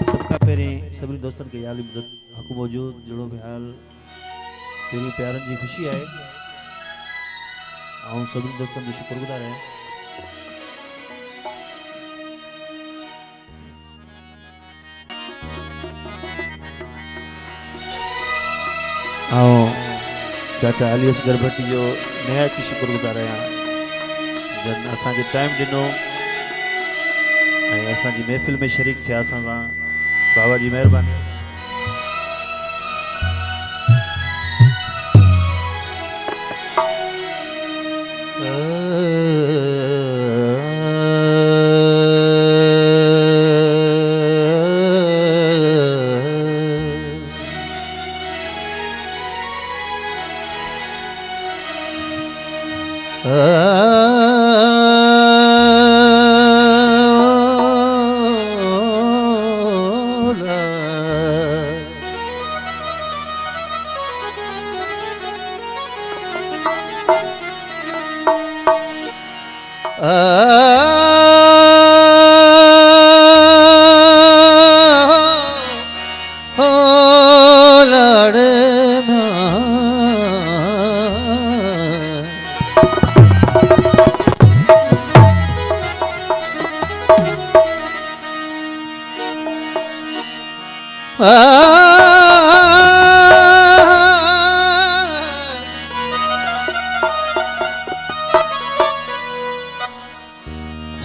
सबका पहिरें सभी दोस्तनि खे याली हक़ मौजूद जुड़ो ख़्याल तेरी प्यारनि जी ख़ुशी आहे ऐं सभी दोस्तनि जो शुक्रगुज़ार आहियां। चाचा अली असगर भट्टी जो नहायत शुक्रगुज़ार आहियां जन असांखे टाइम ॾिनो ऐं असांजी महफ़िल में शरीक थिया असां सां। बाबा जी महिरबानी।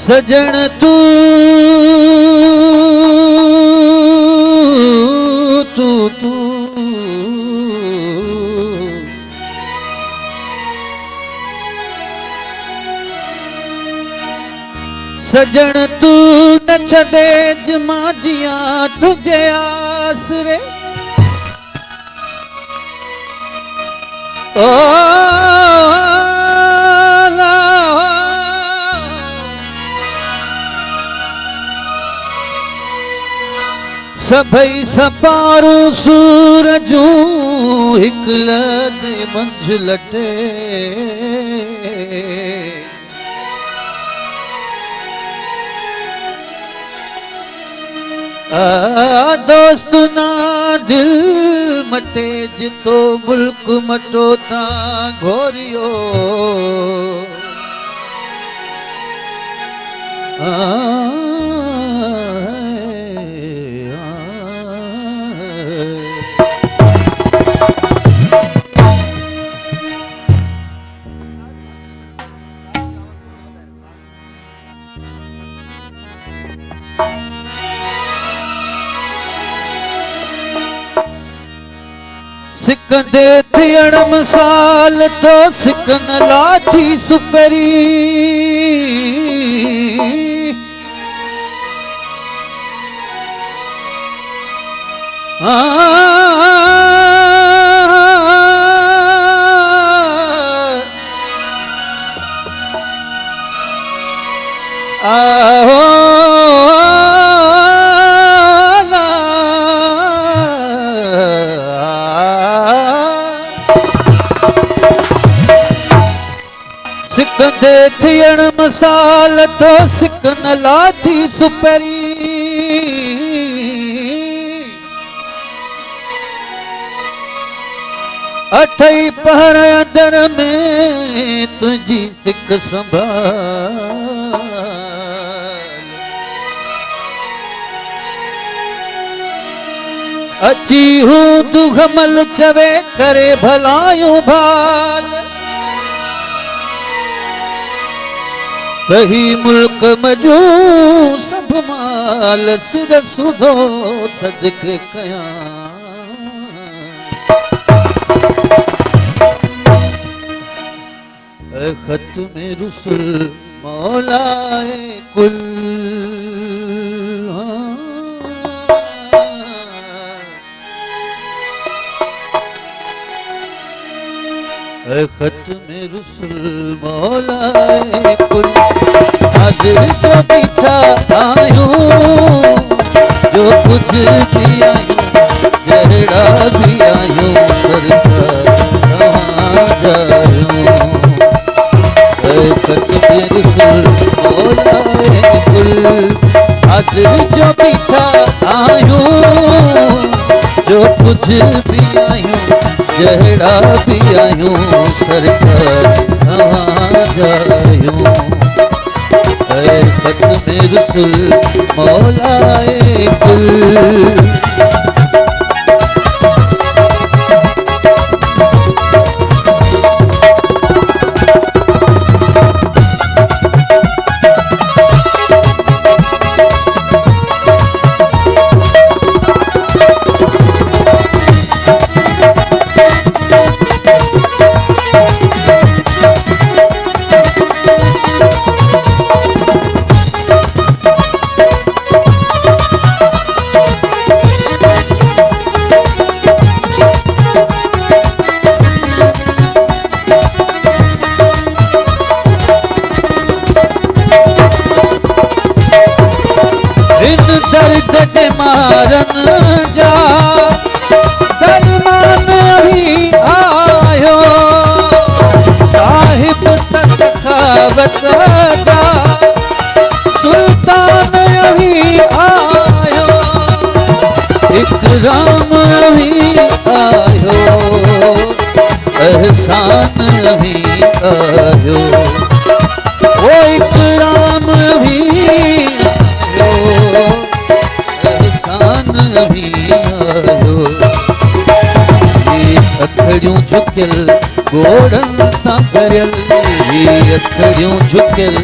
सजन तू तू तू सजन तू न छड़े जमा जिया तुझे आसरे ओ सभई सपारू सूरजूं हिक लदे मंझ लटे दोस्त ना दिल मटे जितो मुल्क मटो ता घोरियो सिकंदे थियण मिसाल तो सिकन लाथी सुपरी सिकंदे थियण मिसाल तो सिकन लाथी सुपरी अठई पहर अंदर में तुझी सिक संभाल अची हूँ तू घमल चवे करे भलायूं भाल तही मुल्क मजू सब माल सिर सुधो सदके कया खत में रुसुल मौलाए कुल खत में रुसुल मौलाए कुल हाजिर जो पीछा आयूं जो कुछ भी आयूं जहड़ा भी आयूं सरकार जायूं खत में रुसुल मौलाए कुल हाजिर जो पीछा बीठा आयूं जो कुछ भी आयूं जहड़ा भी आयूं सरकार कहाँ जायूं ऐ खत्म रसूल मौलाए कुल मारन जा दरमान अभी आयो साहिब तसखावत जा सुल्तान अभी आयो इकराम अभी आयो एहसान अभी आयो वो इकराम अभी आयो अभी आयो ये अखड़ियों झुकियल गोड़न सां भरियल ये अखड़ियों झुकियल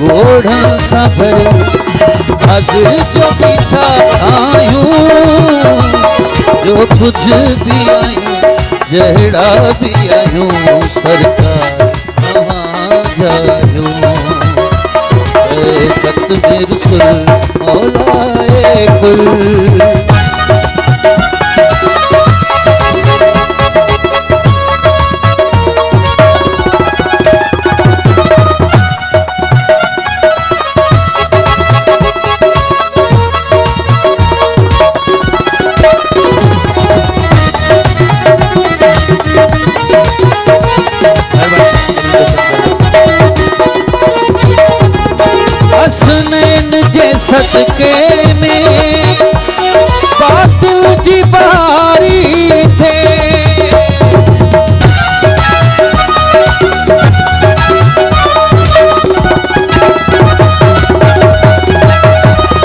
गोड़न सां भरियल हाज़िर जो बीठा आयूं जो कुछ भी आयूं जहड़ा भी आयूं सरकार कहाँ जायूं ऐ खत्म रसूल मौलाए कुल हसनैन जे सदके में बातिल जी बारी थे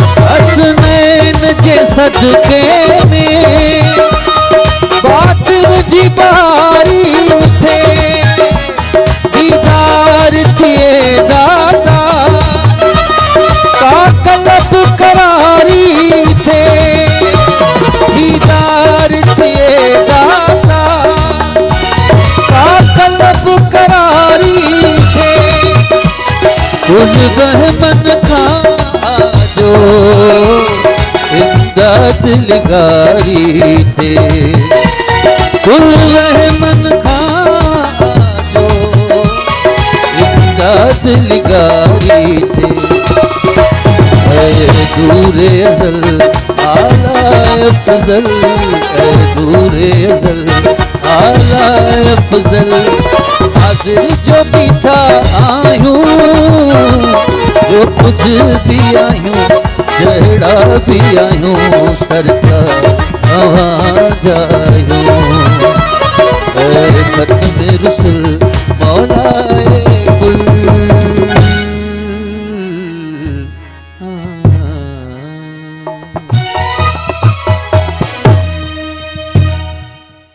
हसनैन जे सदके में बातिल जी बारी थे दीदार थिए दाता कलब करारी थे दीदार थे दाता कलब करारी थे कुल बहमन खा जो इमदाद लिगारी थे कुल बहमन खा जो इमदाद लिगारी थे दूरे अज़ल आला अफ़ज़ल दूरे अज़ल आला अफ़ज़ल हाज़िर जो बीठा आयूं जो कुछ भी आयूं जहड़ा भी आयूं सरकार कहाँ जायूं ऐ खत्म रसूल मौलाए